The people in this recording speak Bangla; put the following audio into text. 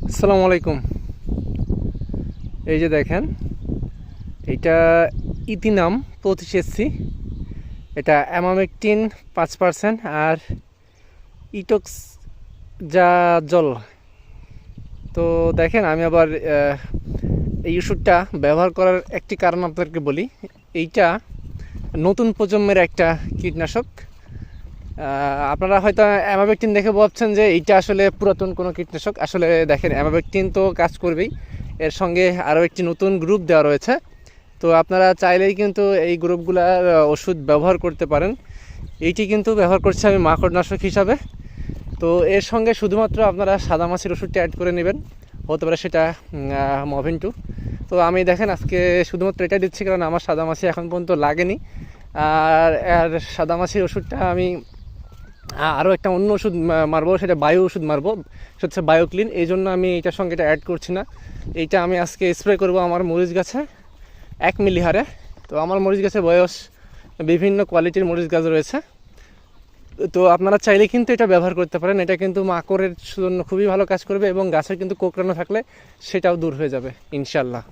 আসসালামু আলাইকুম। এই যে দেখেন, এইটা ইথিনাম 25 SC, এটা অ্যামামেকটিন 5%, আর ইটক্স যা জল। তো দেখেন, আমি আবার এই ওষুধটা ব্যবহার করার একটি কারণ আপনাদেরকে বলি। এইটা নতুন প্রজন্মের একটা কীটনাশক। আপনারা হয়তো অ্যামাবেকটিন দেখে ভাবছেন যে এইটা আসলে পুরাতন কোনো কীটনাশক। আসলে দেখেন, অ্যামাবেকটিন তো কাজ করবেই, এর সঙ্গে আরও একটি নতুন গ্রুপ দেওয়া রয়েছে। তো আপনারা চাইলেই কিন্তু এই গ্রুপগুলার ওষুধ ব্যবহার করতে পারেন। এইটি কিন্তু ব্যবহার করছি আমি মাকড়নাশক হিসাবে। তো এর সঙ্গে শুধুমাত্র আপনারা সাদামাছির ওষুধটা অ্যাড করে নেবেন, হতে পারে সেটা মভিন 2। তো আমি দেখেন আজকে শুধুমাত্র এটা দিচ্ছি কারণ আমার সাদামাছি এখন পর্যন্ত লাগেনি। আর সাদামাছির ওষুধটা আমি আরও একটা অন্য ওষুধ মারবো, সেটা বায়ো ওষুধ মারবো, সেটা হচ্ছে বায়োক্লিন। এই জন্য আমি এইটার সঙ্গে এটা অ্যাড করছি না। এইটা আমি আজকে স্প্রে করব আমার মরিচ গাছে 1 মিলি হারে। তো আমার মরিচ গাছের বয়স, বিভিন্ন কোয়ালিটির মরিচ গাছ রয়েছে। তো আপনারা চাইলে কিন্তু এটা ব্যবহার করতে পারেন। এটা কিন্তু মাকড়ের জন্য খুবই ভালো কাজ করবে এবং গাছের কিন্তু কোঁকড়ানো থাকলে সেটাও দূর হয়ে যাবে ইনশাল্লাহ।